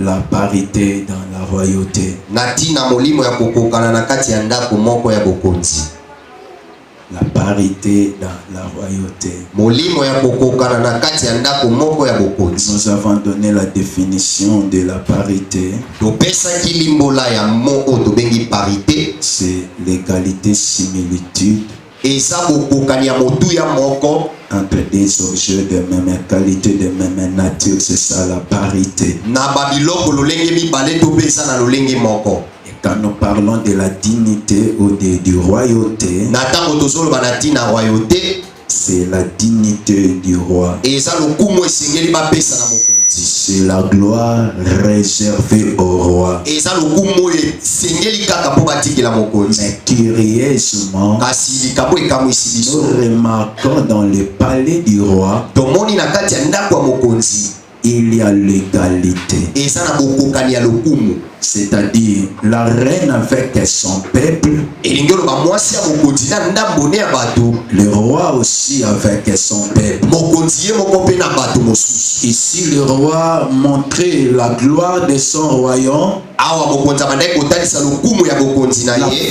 la parité dans la royauté. Natina molimo ya kokokana na kati ya ndako moko ya bokonzi. La parité dans la royauté. Molimo ya kokokana na kati ya ndako moko ya bokonzi. Nous avons donné la définition de la parité. Topesa kilimbola ya mo o tobengi parité. C'est l'égalité similitude. Eza bokokani ya motu ya moko entre des objets de même qualité, de même nature, c'est ça la parité. Na babiloko lolenge mibale topesa na lolenge moko. Et quand nous parlons de la dignité ou de royauté, natango tozolo banati na royauté, c'est la dignité du roi. Eza lokumu esengeli bapesa na mokonzi. C'est la gloire réservée au roi. Eza lokumu esengeli kaka po batikela mokonzi. Mais curieusement, kasi likambo ekamwisi biso, nous remarquons dans le palais du roi, tomoni na kati ya ndako ya mokonzi, il y a l'égalité. Eza na bokokani ya lokumu. C'est-à-dire la reine avec son peuple, le roi aussi avec son peuple. Ici le roi montrait la gloire de son royaume. La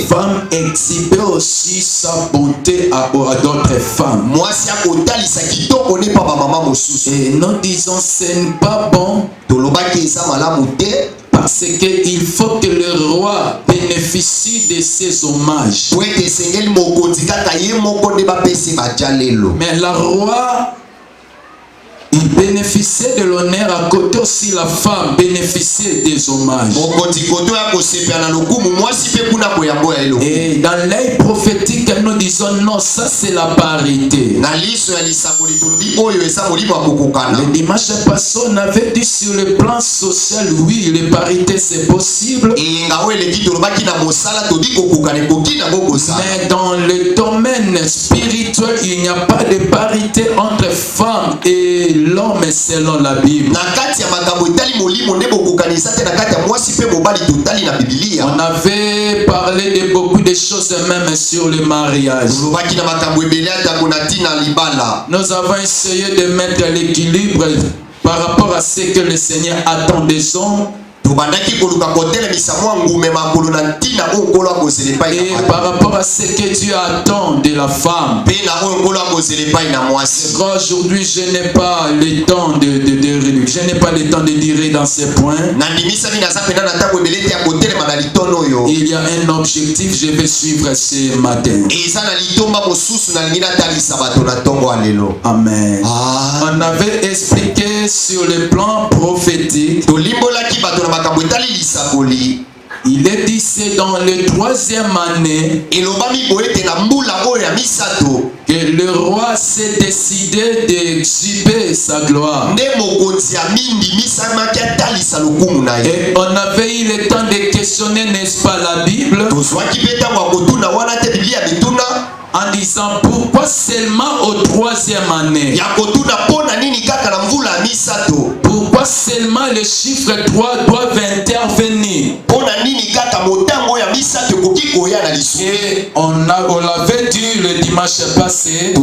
femme exhibait aussi sa bonté à d'autres femmes. Et nous disons ce n'est pas bon, parce qu'il faut que le roi bénéficie de ses hommages. Mais le roi, il bénéficiait de l'honneur, à côté aussi la femme bénéficiait des hommages. Et dans l'œil prophétique, nous disons non, ça c'est la parité. Le dimanche passé, on avait dit sur le plan social, oui, la parité c'est possible. Mais dans le domaine spirituel, il n'y a pas de parité entre femmes et l'homme selon la Bible. On avait parlé de beaucoup de choses même sur le mariage. Nous avons essayé de mettre l'équilibre par rapport à ce que le Seigneur attend des hommes. Et par rapport à ce que Dieu attend de la femme. Aujourd'hui, je n'ai pas le temps de dire dans ces points. Il y a un objectif, je vais suivre ce matin. Amen. On avait expliqué sur le plan prophétique. Il est dit c'est dans le 3e année que le roi s'est décidé d'exhiber sa gloire. Et on avait eu le temps de questionner, n'est-ce pas, la Bible, en disant pourquoi seulement au 3e année? Pourquoi seulement le chiffre 3 doit intervenir? Et on l'avait dit le dimanche passé, le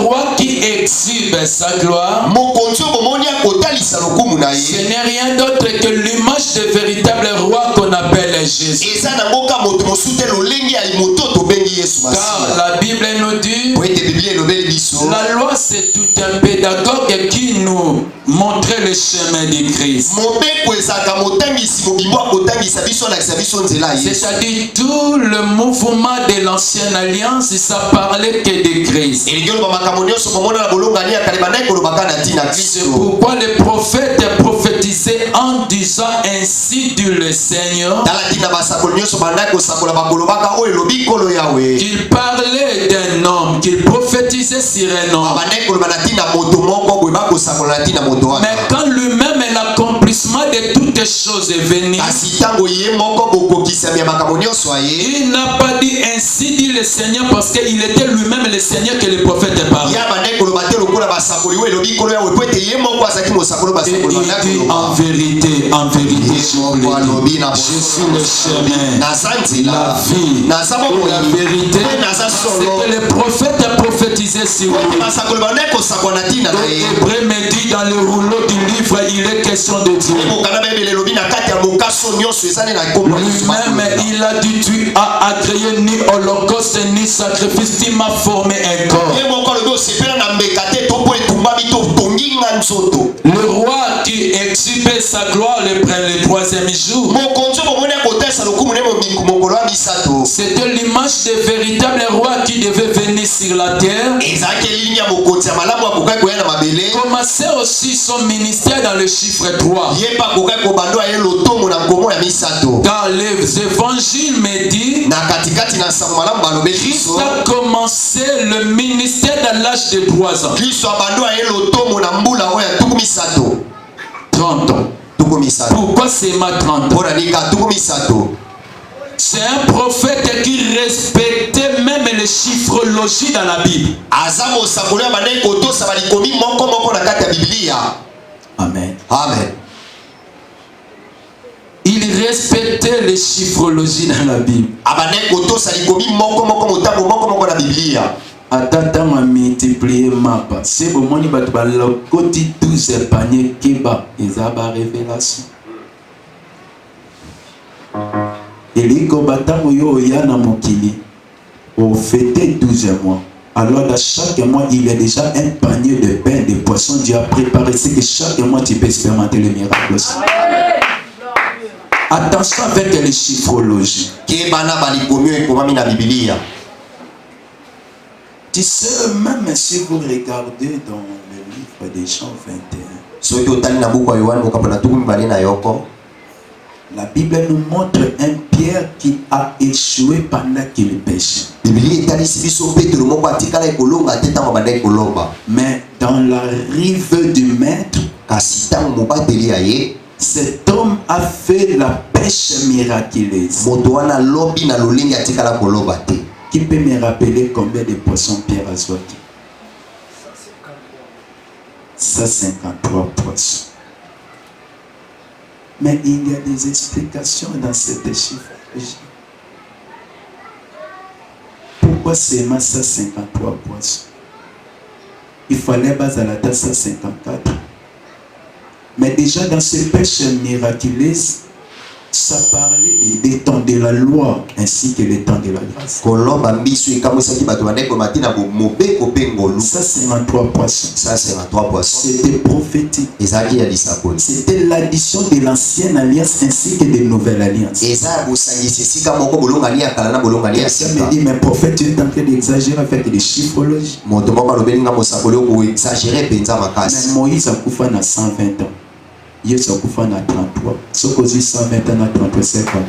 roi qui exhibe sa gloire, ce n'est rien d'autre que l'image du véritable roi qu'on appelle Jésus. Car la Bible nous dit, la loi c'est tout un pédagogue qui nous montrait le chemin de Christ. C'est-à-dire tout le mouvement de l'ancienne alliance, ça parlait que de Christ. C'est pourquoi les prophètes prophétisaient en disant ainsi dit le Seigneur, qu'il parlait d'un homme, qu'il prophétisait sur un homme. Mais quand lui-même l'accomplissement de toutes choses est venu, Il n'a pas dit ainsi dit le Seigneur parce qu'il était lui-même le Seigneur que le prophète parle. Et il dit en vérité, je suis le chemin, la vie, la vérité. C'est que le prophète a prophétisé sur lui. Hébreu me dit dans le rouleau du livre, il est question de Dieu. Lui-même, il a dit, tu as agréé ni holocauste ni sacrifice, tu m'as formé un corps. Le roi qui exhibait sa gloire le troisième jour. C'était l'image des véritables rois qui devaient venir sur la terre. Commencer aussi son ministère dans le chiffre 3. Car les évangiles me disent Christ a commencé le ministère dans l'âge de 3 ans. 30 ans. Pourquoi c'est ma 30 ans? C'est un prophète qui respectait même les chiffrologies dans la Bible. Amen. Amen. Il respectait les chiffrologies dans la Bible. Attends à multiplier ma part. C'est bon, mon ibatu ba lokoti 12 paniers keba. Ezaba révélation. Eliko batango yo yana mokili. Au fêter 12 mois. Alors dans chaque mois, il y a déjà un panier de pain, de poissons. Dieu a préparé. C'est que chaque mois, tu peux expérimenter les miracles aussi. Attention avec les chiffrologies. Tu sais, même si vous regardez dans le livre des Jean 21, la Bible nous montre un Pierre qui a échoué pendant qu'il pêche. Mais dans la rive du maître, cet homme a fait la pêche miraculeuse. Qui peut me rappeler combien de poissons Pierre a sorti? 153 poissons. Mais il y a des explications dans cette chiffre. Pourquoi seulement 153 poissons? Il fallait baser la tasse 154. Mais déjà dans ces pêches miraculeuses, ça parlait des temps de la loi ainsi que les temps de la grâce. 153 poissons. C'était prophétique. C'était l'addition de l'ancienne alliance ainsi que de nouvelle alliance. Ça me dit, mais prophète, tu es en train d'exagérer avec des chiffrologies. Mais Moïse a coupé à 120 ans. Yesu akufa na 33. Ce que dit 120 ans à 33, c'est quoi?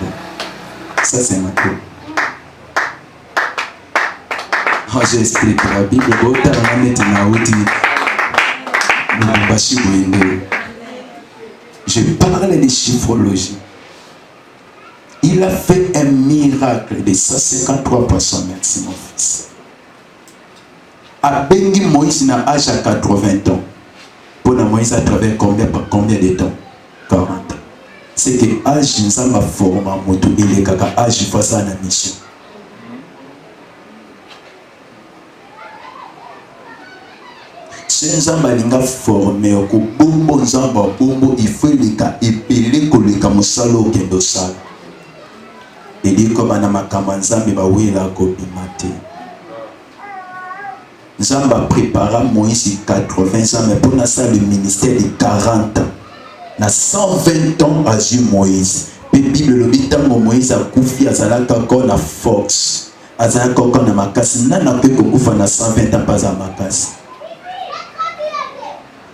Ça c'est ma tour. J'explique la Bible. Je parle de chiffrologie. Il a fait un miracle de 153 poissons. Merci mon fils. A Bengi Moïse n'a âge à 80 ans. Pour Moïse à travers combien de temps? 40 ans. C'est que âge nous a formé à moto il est kaka âge face à la mission. C'est nzamba linga formé ko bombo nzamba bombo il faut les ka epelé ko le kamusalo kendo sala. Il dit comme na makama nzambe ba wela ko bimate. Nzamba prépara Moïse 80 ans, mais pour ça le ministère de 40 ans. Na 120 ans à Moïse. La Bible le dit que Moïse a koufi à Zalaka encore la force. À Zalaka encore na makasi. Nana peut koufa na 120 ans pas à makasi.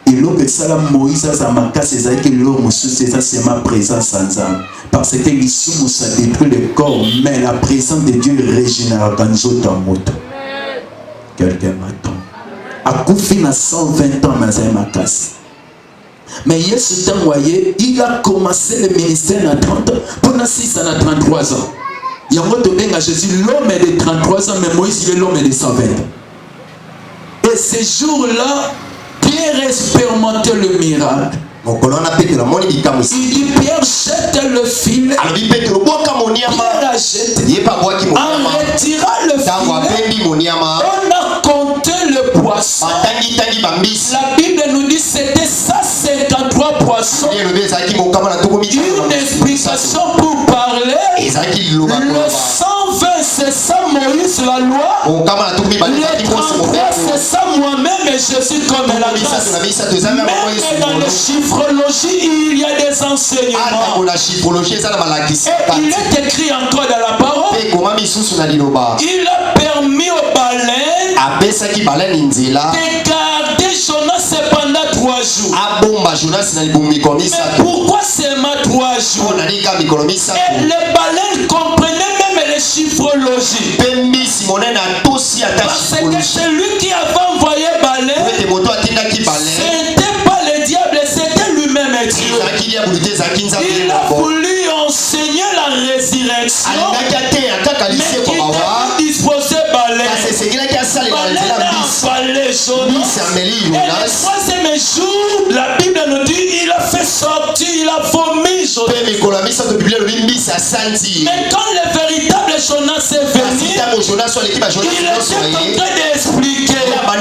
Et lorsque ça Moïse a makasi, c'est que l'homme c'est ma présence en Zam. Parce que l'issue ça détruit le corps, mais la présence de Dieu régénère dans notre moto. Quelqu'un m'attend. A Koufi na 120 ans, mais ma casse. Mais Yesu Tangoye, il a commencé le ministère à 30 pendant 6 ans à 33 ans. Il y a un Jésus, l'homme est de 33 ans, mais Moïse, il est l'homme de 120. Et ces jours-là, Pierre expérimentait le miracle. Il dit Pierre jette le filet. Pierre a jeté. En retirant le filet, on a compté le poisson. La Bible nous dit c'était 153 poissons. Une explication pour parler. Le 120 c'est ça Moïse la loi. Le 33 c'est ça moi-même et Jésus comme la grâce. Même dans le chiffrologie il y a des enseignements. Et il est écrit encore dans la parole. Il a permis aux baleines de garder Jonas pendant 3 jours. Mais pourquoi seulement 3 jours? Et les baleines comprenaient même les chiffrologies. Parce que c'est lui qui avait envoyé baleine. C'était pas le diable, c'était lui-même Dieu. Il a voulu enseigner la résurrection. Mais il était disposé baleine. Baleine a avalé Jonas. Et le 3e jour, la Bible nous dit il a fait sortir, il a vomi Jonas. Mais quand le véritable Jonas est venu, il était en train d'expliquer. En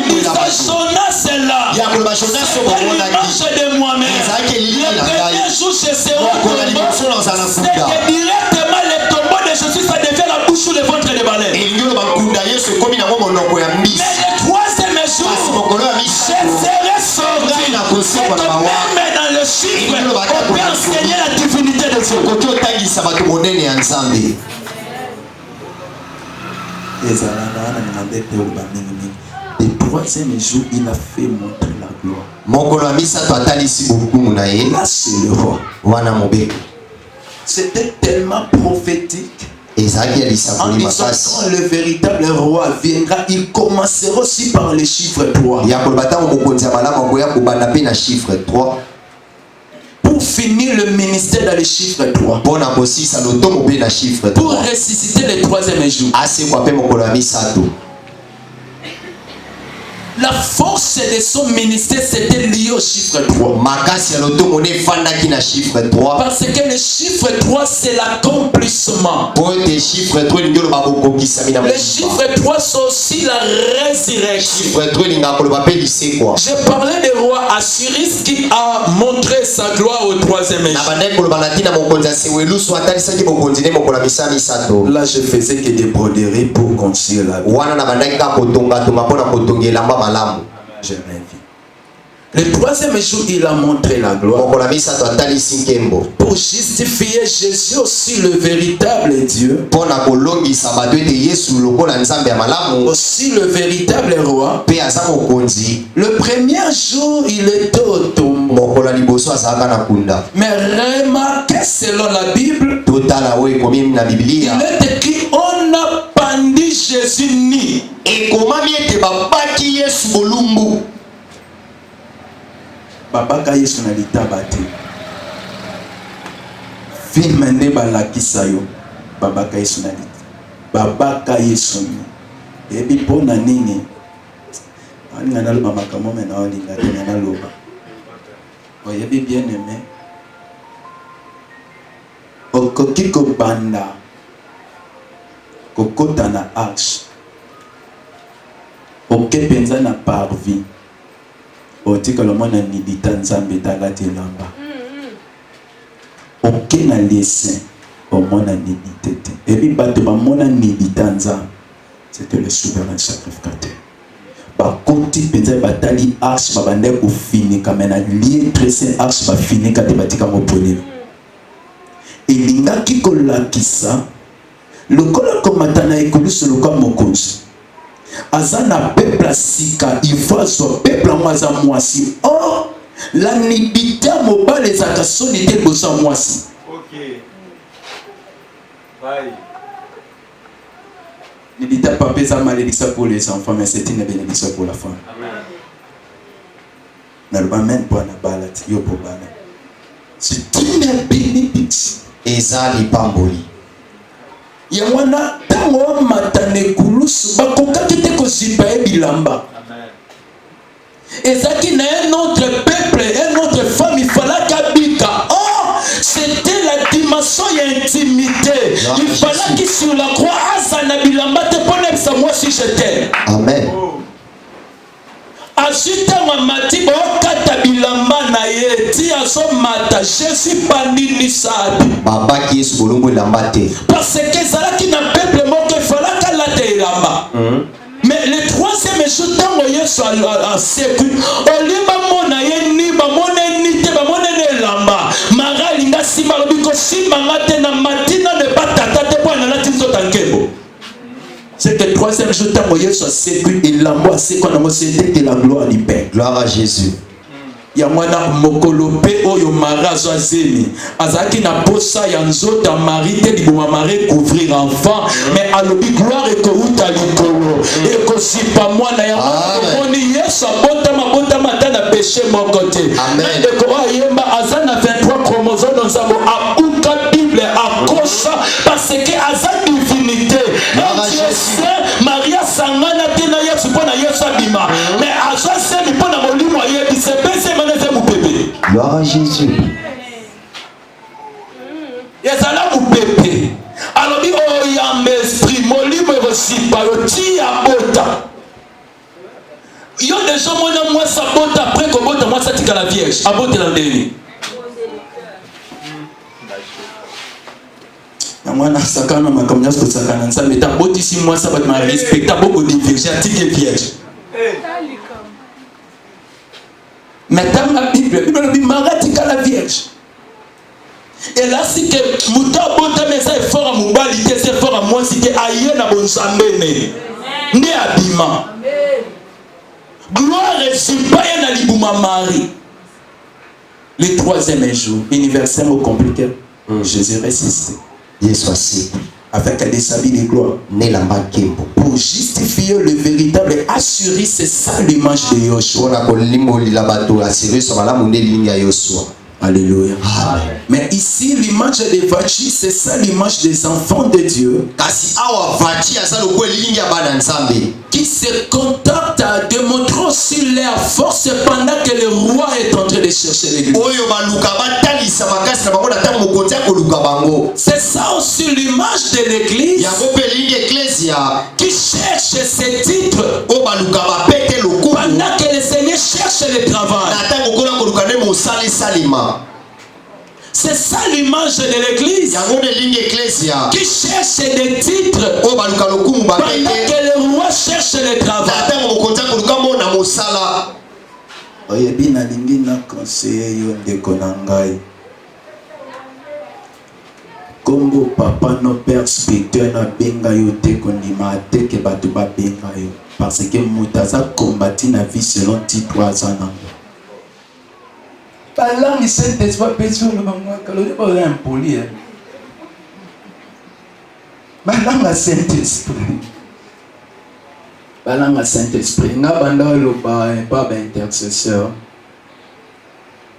disant Jonas est là. C'est l'image de moi-même. Le premier jour, je serai au tombeau. C'est que directement le tombeau de Jésus, ça devient la bouche ou le ventre de baleine. Mais le 3e jour, je serai sorti. C'est que même dans le chiffre, on peut enseigner la divinité de Dieu. Le 3e jour, il a fait montrer la gloire. Là, c'est le roi. C'était tellement prophétique. En disant quand le véritable roi viendra, il commencera aussi par le chiffre 3. Pour finir le ministère dans le chiffre 3. Pour ressusciter le 3e jour. La force de son ministère c'était lié au chiffre 3. Parce que le chiffre 3 c'est l'accomplissement. Le chiffre 3 c'est aussi la résurrection. Je parlais du roi Assyris qui a montré sa gloire au 3e jour. Là je faisais que des broderies pour construire la vie. Je le 3e jour, il a montré la gloire. Pour justifier Jésus aussi le véritable Dieu. Aussi le véritable roi. Le premier jour, il était au tombeau. Mais remarquez selon la Bible, il est écrit on a pendu Jésus nu. Babaka Yesu na litaba te. Film nde balakisa yo. Babaka Yesu na litaba. Babaka Yesu. Ebi pona nini? Ani ngana loba makamo mena oli ngati ngana loba. Oyebi bien aimé. Okoki ko banda. Kokota na arche. Oke penza na parvis. Otika le monde ni ditanzambe talati lamba. Oke na liesen au monde ni ditete. Et puis bato ba mona ni ditanza. C'était le souverain sacrificateur. Ba koti penza batali arche ba bande ko fini kamena lié tressé arche ba fini ka te batika mo poni. Elinga ki kolakisa lokola komatana ekolusu lokola mokonzi. Azana peuple sika ifazo peuple mwaza mwasi. Oh la nibita mobile zaka soni te bosa mwasi. OK. Bye. Nibita papa za malédiction pour les enfants mais c'est une bénédiction pour la femme. Amen. Normalement, pour la balade, yo pour balade. C'est une bénédiction. Ezali pamboli. Yamwana tango matane kulusu bakokaki te kozipa bilamba. Ezaki na un autre peuple, un autre femme, il fallait qu'habika. Oh, c'était la dimension intimité. Il fallait qu'il sur la croix asana bilamba te pone sa moi si j'étais. Amen. Asita mamati okata bilamba na ye ti aso mata Jésus pandini sabi. Baba qui est bolongo lamba te. Parce que ça qui na peuple moko il fallait qu'elle la te lamba. Mais le troisième jour tango Yesu a seku olimba mona ye ni ba mona ni te ba mona ne lamba mara linga sima lobiko sima ngate na matina ne batata te po na lati nzota nkebo. C'est que le troisième jour tango Yesu a seku et lamba seku na mo c'était de la gloire du Père. Gloire à Jésus. Yamwana mokolo pe oyo mara zo azemi azaki na posa ya nzota mari te liboma mari couvrir enfant mais alobi gloire ekouta likolo ekosipa mwana ya moni Yesu abotama ta na péché moko te eko ayemba aza na 23 chromosomes nzambo abuka Bible akosa parce que aza divinité Maria sangana te na Yesu pona Yesu abima mais aza semi pona molimo yebi se pese Gloire à Jésus. Yazala mupete. Alobi oyam esprit molimo rosipa yo ti abota. Yo déjà mona moi sabota après ko bota moi satika la vierge. Abote la ndeni. Na mwana sakana makamnya ko sakana nsambe ta boti si moi sabat ma respecta beaucoup de vierge atike vierge. Mais dans la Bible dit Maratika la Vierge. Et là, c'est que Mouta Bota Mesa est fort à Moubali, c'est fort à moi, c'est que Aïe na Bonsambene. Né Abima. Gloire et Sipaye na Libouma Marie. Le troisième jour, anniversaire compliqué. Jésus ressuscité. Jésus assis. Avec des habits de gloire. Pour justifier le véritable et assurer c'est ça l'image de Yoshua. Alléluia. Mais ici l'image des Vachi c'est ça l'image des enfants de Dieu. Qui se contactent à démontrer aussi leur force pendant que le roi est en train de chercher l'église. C'est ça aussi l'image de l'église qui cherche ses titres pendant que le Seigneur cherche le travail. C'est ça l'image de l'église qui cherche des titres pendant que le roi cherche le travail. Oyebi na lingi na conseiller yo ndeko na ngai. Kombo papa no père spirituel na benga yo te kondima te ke bato ba benga yo parce que mutaza combattre na vie selon titre azana. Balangi Saint-Esprit peso le mangwa kalori ba impoli. Balanga Saint-Esprit. Balanga Saint-Esprit. Nga banda lo ba intercesseur.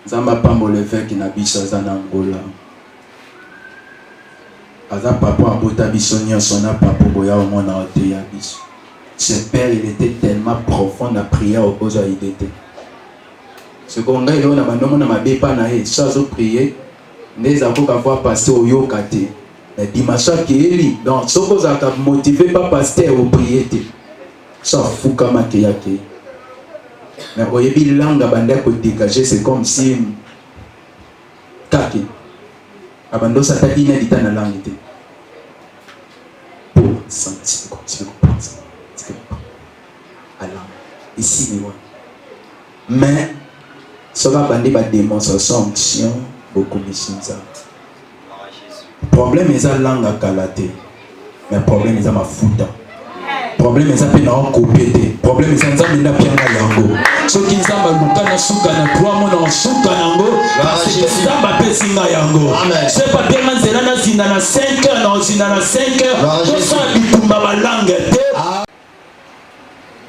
Zamba pambo l'évêque na biso zana Angola. Aza papa abota biso nyonso na papa boya au mona ote ya biso. Ce père il était tellement profond na prière au cause il était. Ce qu'on a eu na bandomo na mabepa na ye sans prier les akoka voir passer au yokate. Mais dimanche qui eli donc ce qu'on a motivé pas pasteur au prier te. Ça fou kama ke yake. Mais oyebi langa banda ko dégager c'est comme si kaki abando sa tadi na ditana langue te. Pour sentir continuer à penser. Alors ici ni wa. Mais ça va bandi ba démonstration action beaucoup mission ça. Problème est à langue à kalate. Mais problème est à ma futa. Problème est à peine en copier. Problème est à nzambe bien na yango. Ce qui nzamba luka na suka na 3 mois na suka yango parce que nzamba pesinga yango. C'est pas bien nzela na zina na 5 heures na zina na 5 heures. Tout ça bitumba ba langue te.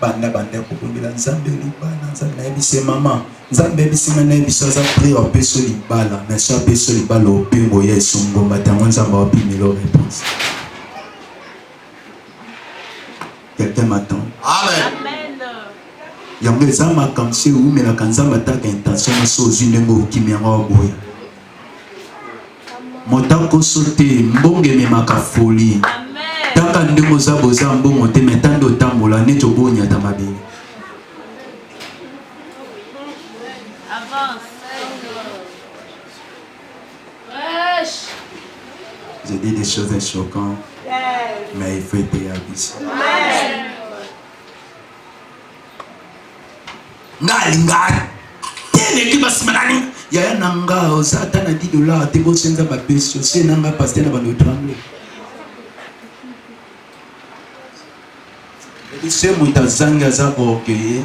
banda kokundela nzambe libala nzambe na yebise mama nzambe yebisinga na yebiso aza priere opeso libala mais so apeso libala opingo ya esongomba ntango nzambe apimelo réponse. Quelqu'un m'attend? Amen. Yango eza makambo so eumelaka nzambe ataka intention nyonso ozwi ndenge okimi yango waboya moto akoso te mbongo ememaka foli taka ndenge oza boza mbongo te me tande otambola neti obonyata mabele. J'ai dit des choses choquantes, mais il faut être réaliste. Ngalinga tene kibasimani yaya nanga osata na $10 te bosenza ba peso se nanga pasteur na bando tremble se mutazanga za orgueil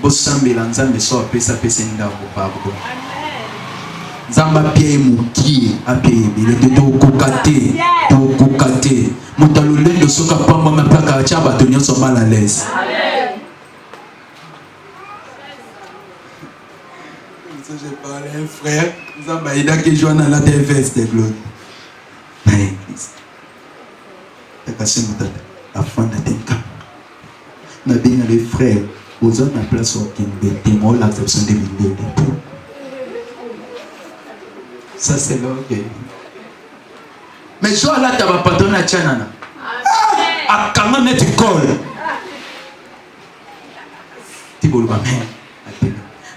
bosambela nzambe so apesa pesa ndako pardon nzamba pie mukie apie bile to kokate mutalolendo soka pamba mapaka acha bato nyonso mal à l'aise. J'ai parlé à un frère, nous avons dit que je suis la TFS de gloire. Dans l'église. Tu as cassé mon tata. La fin de tes cas. Nous avons dit les frères, vous avez la place au Kinde, témoin l'acception des milliers d'époux. Ça c'est l'orgueil. Mais je suis là, tu vas pas donner à Tchanana. À quand même tu colles. Tu veux le même.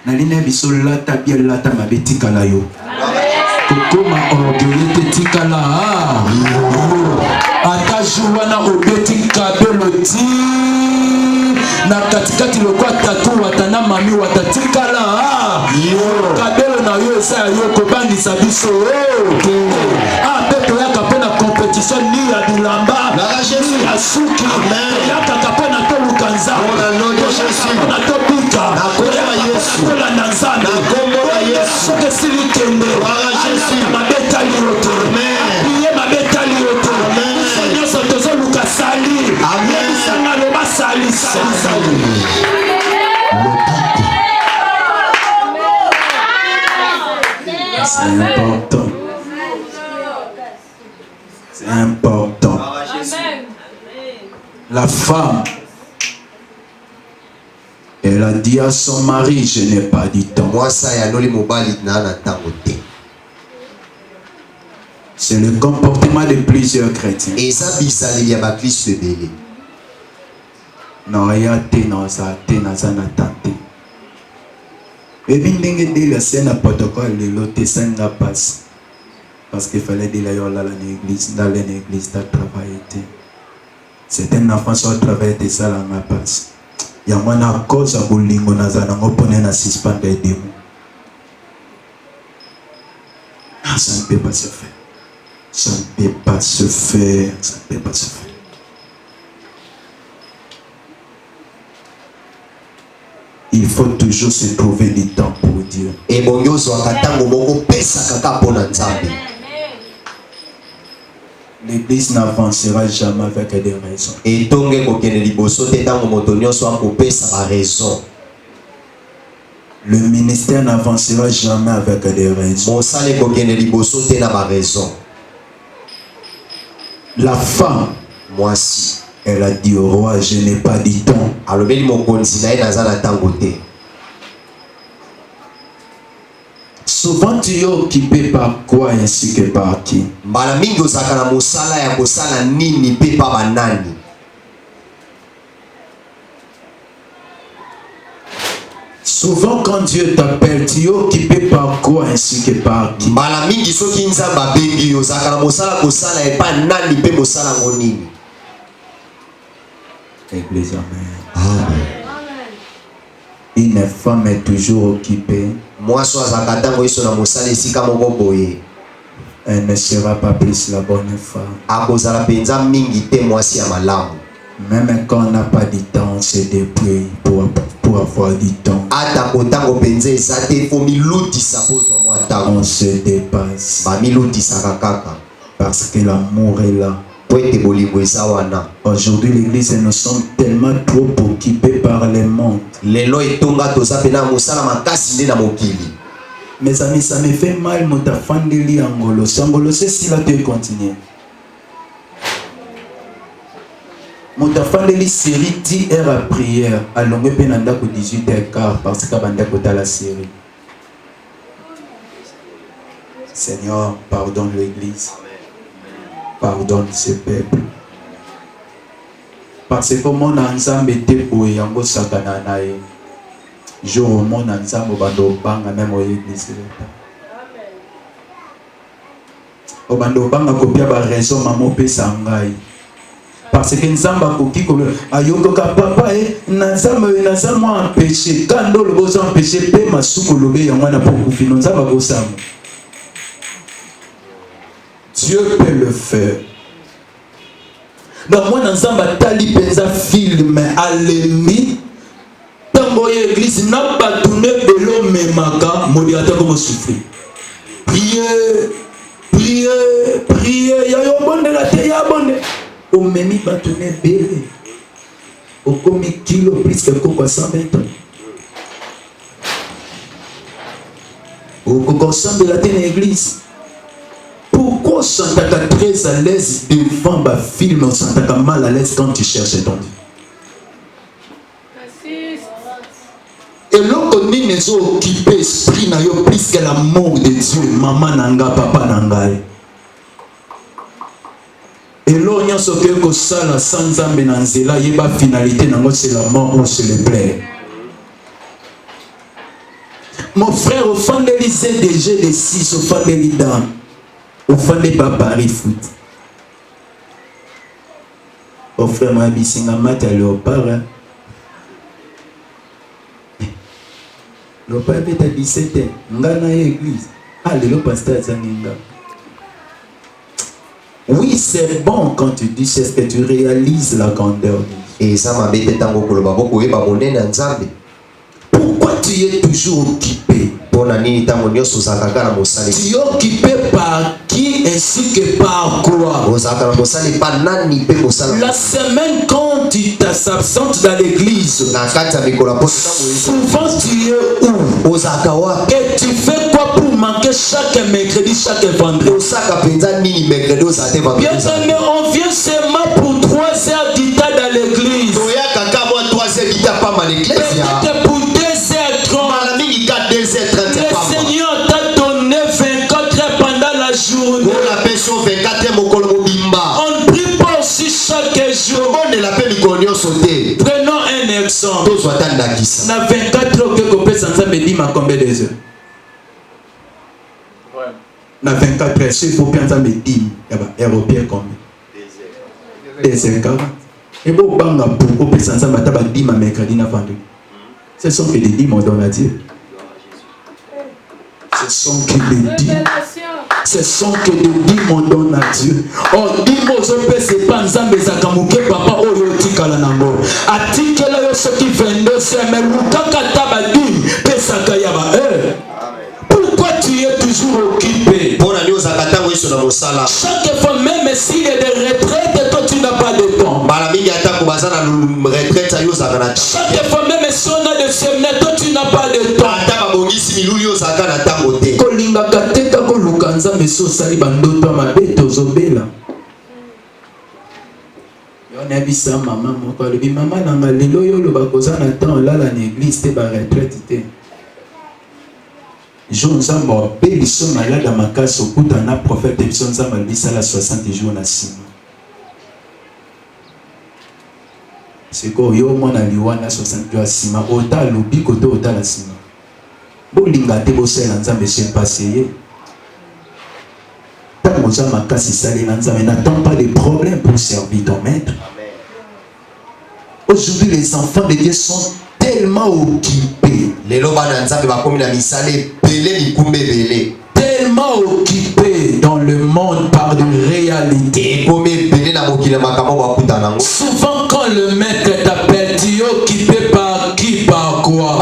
Nalina biso lata bia lata mabeti kala yo kokoma orgueil te tikala ata juwana obeti kabelo ti na katikati lokwa tatu watana mami watatikala kabelo na yo esa yo kobandisa biso pepe ya kapena competition ni ya bilamba ni ya suki ya kapena to lukanza na to pika na nanzana na Yesu que si likende Jésus mabeta lioto amen mabeta lioto amen nyoso tozo lukasali amen sanga lo basali sali c'est important, c'est important. La femme, elle a dit à son mari, je n'ai pas du temps. C'est le comportement de plusieurs chrétiens. Non, il y a des gens qui ont tenté. Et bien, il y a un protocole de l'autre, ça n'a pas passé. Parce qu'il fallait dire là dans l'église, travailler. C'est un enfant sur le travail de ça, n'a pas passé. Il y a une cause à bolingo nazana ngopone na suspendre des démons. Ça ne peut pas se faire. Ça ne peut pas se faire. Ça ne peut pas se faire. Il faut toujours se trouver du temps pour Dieu. Et l'église n'avancera jamais avec des raisons. Et le ministère n'avancera jamais avec des raisons. La femme, moi si, elle a dit au roi, je n'ai pas dit temps. Souvent tu es occupé par quoi ainsi que par qui? Souvent quand Dieu t'appelle, tu es occupé par quoi ainsi que par qui? Église, amen. Une femme est toujours occupée. Elle ne sera pas plus la bonne femme. Même quand on n'a pas du temps, on se débrouille pour avoir du temps. On se dépasse. Parce que l'amour est là Aujourd'hui, l'église, nous sommes tellement trop occupés par le monde. Mes amis, ça me fait mal, Motafandeli Angolo. Angolo, c'est si là tu continues. Motafandeli série 10 heures à prière. À longue penanda ko 18h15 parce que banda ko la série. Seigneur, pardonne l'église. Pardonne ce peuple. Parce que mon ensemble était pour yango sakana nae. Je mon ensemble bando banga même l'église. Au bando banga copia ba raison maman pe sangai. Parce que nzamba koki ko ayoko ka papa nzamba en péché quand le bozo en péché pe masuko lobe yango na pour kufino nzamba ko sam. Dieu peut le faire. Donc moi dans nzamba tali penza film alemi tango l'église n'a pas tourné belo memaka modérateur comme souffrir. Priez, ya yo bonde la te ya bonde. Au meni bâtonnet belé. Au commis kilo plus que coco 120 ans. Au coco de la tête l'église. Pourquoi Santaka très à l'aise devant ma film, Santaka mal à l'aise quand tu cherches ton Dieu? Et l'autre ni ne sont occupés esprit na yo plus que l'amour de Dieu, maman nanga, papa nanga. Et l'on y a ce que ça la sans âme nanzela yeba finalité nango c'est la mort ou c'est le plaire. Mon frère au fond de lycée déjà les 6 au fond de l'idam au fond de Paris foot. Au frère moi bisinga mat à léopard. Le père est à 17 ans. Ngana église. Ah le pasteur Zaninga. Oui, c'est bon quand tu dis c'est ce que tu réalises la grandeur. Et ça m'a bête tant que le babo koé babonné dans Nzambe. Pourquoi tu es toujours occupé? Tu es occupé par qui ainsi que par quoi? La semaine quand tu t'absentes dans l'église, souvent tu es où? Et tu fais quoi pour manquer chaque mercredi, chaque vendredi? Bien aimé, on vient seulement pour 3 heures d'Ita dans l'église. Peut-être pour 2h30. Le Seigneur t'a donné 24 heures pendant la journée. On ne prie pas aussi chaque jour. Prenons un exemple. Na 24 heures que Kopé Sansa me dit ma combien de heures? Na 24 heures, si vous pensez me dire, européen combien? 2h40. Et vous banga pour Kopé Sansa me dit ma mercredi na vendredi. Ce sont que des dimanches dans la Dieu. Ce sont que des dimanches. Ce sont que des dimanches dans la Dieu. Oh, dimanche, on peut se penser à mes akamuke papa oyotika la nango. Atika la yo soki 22 semaines. Mukaka tabadim pesaka yaba. Pourquoi tu es toujours occupé? Chaque fois, même s'il est de retraite, toi tu n'as pas de temps. Chaque fois, même si on a de séminaire, toi tu n'as pas de temps. Kolinga kateka kolukanza meso sali bandoto mabe tozobela. On a vu ça maman moko lobi maman nanga lelo yo loba kozana temps là la église te ba retraite te. Jour nzamba obeli so malade makaso kuta na prophète biso nzamba bisala 60 jours na sima. C'est quoi yo mona liwana 60 jours sima ota lobi koto ota la sima. Bolinga te bosela nzambe se passer. Tant que makasi sali nzambe n'attend pas de problème pour servir ton maître. Aujourd'hui les enfants de Dieu sont tellement occupés. Tellement occupés dans le monde par de réalité. Souvent quand le maître t'appelle, tu es occupé par qui, par quoi?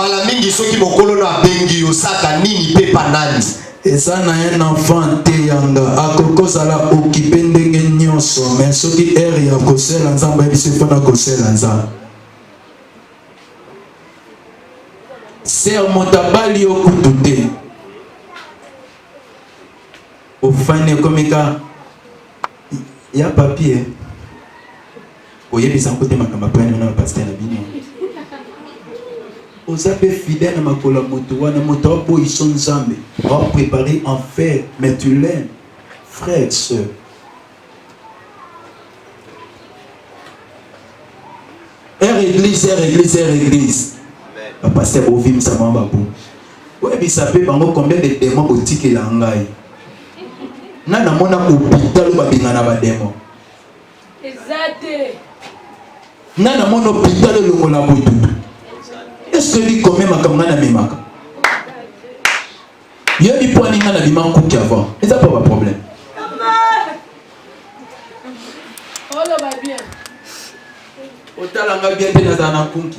Et ça n'a un enfant te yanga. Akoko sala occupé ndenge nyonso. nyonso mais soki ere ya kosela nzambe biso fana kosela nzambe ser motabali okutu te ofane komika ya papier oyebisa kote makambo apene na bapaster na bino oza mpe fidèle na makolo ya moto wana moto aboyiso nzambe préparé en fer mais tu l'aimes frère et sœur église bapaster bovimisa mwa babu oyebisa mpe bango combien de démons botikela ngai nga namona hôpital babinga na badémon nga namona hôpital elongola bodudu est-ce que li combien makambo nga na memaka yebi mpo ani nga na bima nkuki avant eza pas ba problème otalanga bien te nazala na nkunki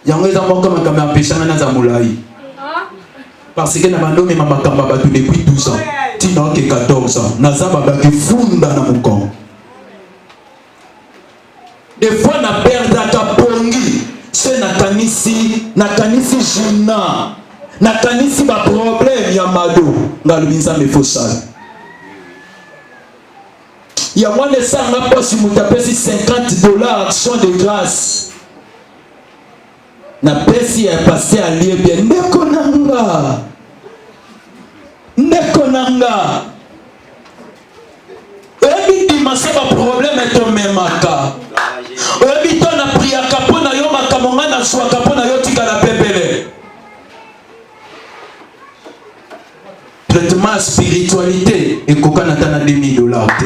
yango eza moko makambo ya mpeshanga naza molai parce que na bandomema makambo ya bato depuis 12 ans tina oke 14 ans naza babaki funda na mokongo des fois na perdaka pongi se nakanisi juna nakanisi baproblème ya mado ngalobi nzambe fosala ya mwana esanga mposi moto apesi $50 action de grâce na pesi ya paster alie bien ndeko nanga oyebi dimasa baproblème etomemaka oyebi to na priaka mpo na yo makambo nga na zwaka mpo na yo tikala pepele traitement ya spiritualité ekokana ata na $2000 te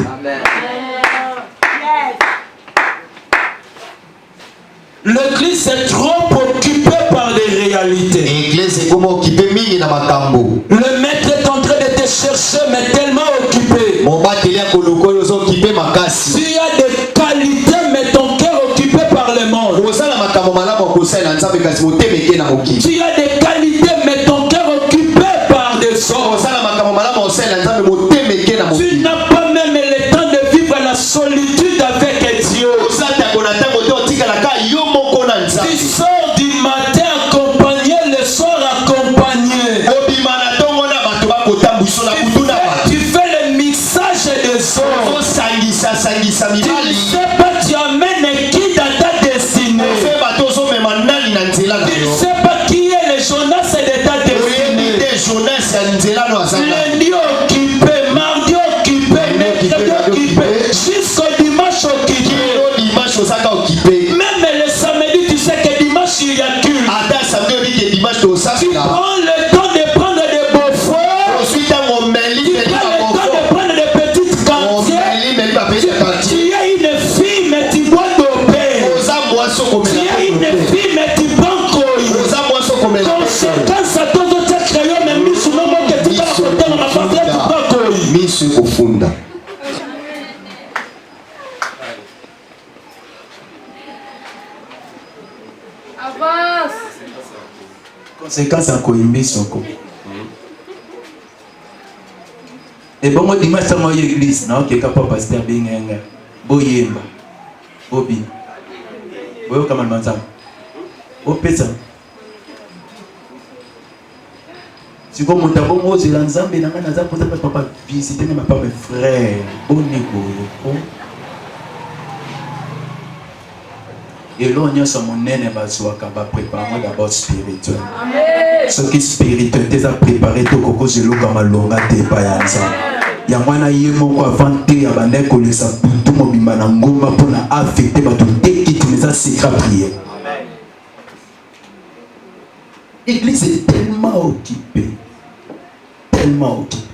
l'église est trop occupée par les réalités. L'église est comme occupée mingi na makambo. Le maître est en train de te chercher mais tellement occupé. Mon batelia koloko yo occupé makasi. Tu as des qualités mais ton cœur occupé par le monde. Osala makambo malamu okosala nzambe kasi motemeke na moki. Tu as des qualités mais ton cœur occupé par des hommes. Osala makambo malamu osala nzambe motemeke na moki. Tu n'as pas même le temps de vivre la solitude avec Dieu. Osata konata moto tikala ka yo moko na nzambe. Tu sors du matin accompagné, le soir accompagné. Obimana tongo na bato bakotambuso na kutuna ba. Tu fais le mixage des hommes. Osangisa Tu mibali. ne sais pas tu amènes qui dans ta destinée. Fe bato so mema nani na nzela na Tu ne yo. sais pas qui est le Jonas de ta destinée. Oyebite Jonas ya nzela no azanga. Lundi occupé, mardi occupé, mercredi occupé, jusqu'au dimanche occupé. Kilo dimanche osaka occupé. Même le samedi, tu sais que dimanche il y a culte. Ata samedi obike dimanche osaka. Prends le temps de prendre des beaux frères. Ensuite on meli Tu meli prends ba le temps bofo. de prendre des petites On quantités. meli meli ba petit Tu parti. es une fille mais tu bois d'opé. Oza mwaso Tu komela. es une fille mais tu prends coï. Oza mwaso komela. Conséquence à ton autre crayon mais mis sous le nom que tu vas raconter dans ma partie tu prends coï. Misu kofunda. Avance. Conséquence à koimbi soko. Et bon, moi dimanche ça moi église, non que papa pasteur bingenga. Boyemba. Bobi. Boyo kama manza. O pesa. Si comme mon tabou moi c'est l'ensemble et nanga naza posa papa visiter ma papa mes frères. Boniko. Et là, on y a son monnaie, va préparer d'abord spirituel. Ce qui est spirituel, tu as préparé tout coco, je l'ai comme un longa te payanza. Il y a un yémo avant te, il y a un écho, les saputo, mon bimanangoma pour la affecter, tout dès qui tu les as secret prier. L'église est tellement occupée. Tellement occupée.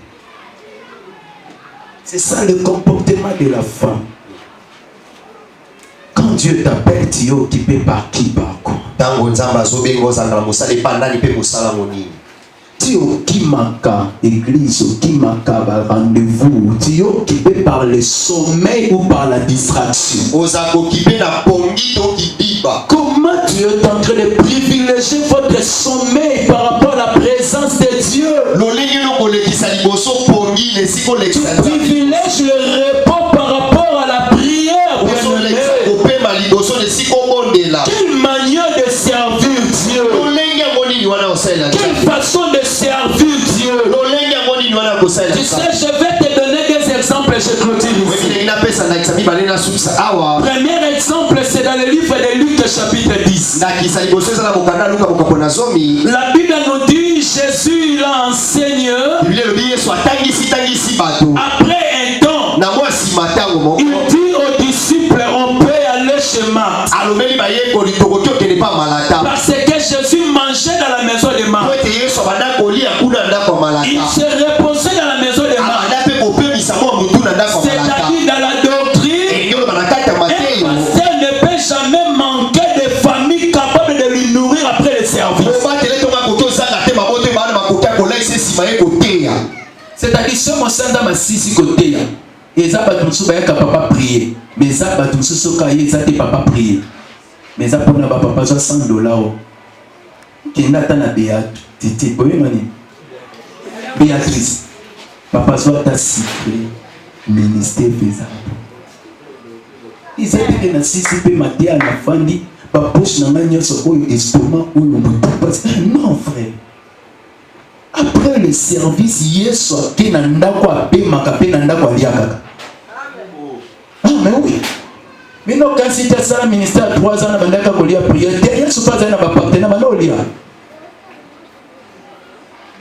C'est ça le comportement de la femme. Quand Dieu t'appelle, tu es occupé par qui, par quoi? Tango nzamba zobengo zangala musala epandani pe musala monini. Tu es occupé église, occupé rendez-vous. Tu es occupé par le sommeil ou par la distraction. Ozako kibe na pongi to kibiba. Comment tu es en train de privilégier votre sommeil par rapport à la présence de Dieu? Lolingi no kolekisa liboso pongi lesi privilèges le repos par rapport à la prière. Quelle manière de servir Dieu. Quelle façon de servir Dieu. Tu sais, je vais te donner des exemples et je clôture ici. Premier exemple, c'est dans le livre de Luc chapitre 10. La Bible nous dit, Jésus il enseigne. Après un temps, il dit aux disciples, on peut aller chez Marthe. Parce que Jésus mangeait dans la maison de Marthe. Il se reposait dans la maison de Marthe. C'est-à-dire dans la doctrine, un pasteur ne peut jamais manquer de famille capable de lui nourrir après le service. C'est-à-dire ce monsanda masisi côté et ça va tout ba papa prier mais ça va tout ce cahier ça papa prier mais ça pour na papa $100 qui n'attend na Béatrice titi Béatrice papa soit ta secret ministère faisable ils étaient que na sisi pe maté à la fandi pa poche na nganya so oyo estomac oyo non frère. Après le service, Yesu qui n'a pas pu m'accaper n'a pas pu liaka. Ah mais oui. Mais non quand c'était ça le ministère 3 ans avant d'être collé à prier, Yesu pas un partenaire manolia.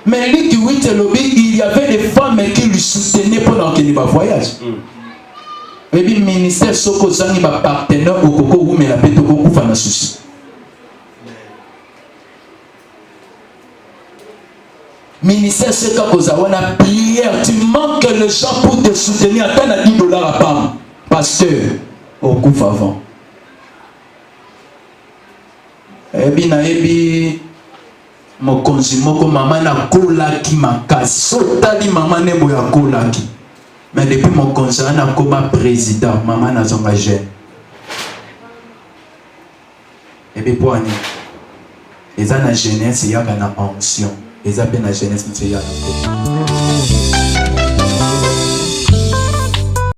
Mais lui qui oui il y avait des femmes qui lui soutenaient pendant qu'il va voyage. Et puis le ministère soko zangi ba partenaire au koko ou mais la pète au koko fa na souci. Ministère c'est quand vous avez une prière, tu manques les gens pour te soutenir, attends à $10 à part. Pasteur, au coup avant. Et bien, mon consumo, maman na kola qui m'a cassé. Sotali maman ne boya kola qui. Mais depuis mon conseil, na comme président, maman n'a engagé. Et bien, pour aller. Et ça, la jeunesse, il y a une onction. Et ça, la jeunesse, il y a une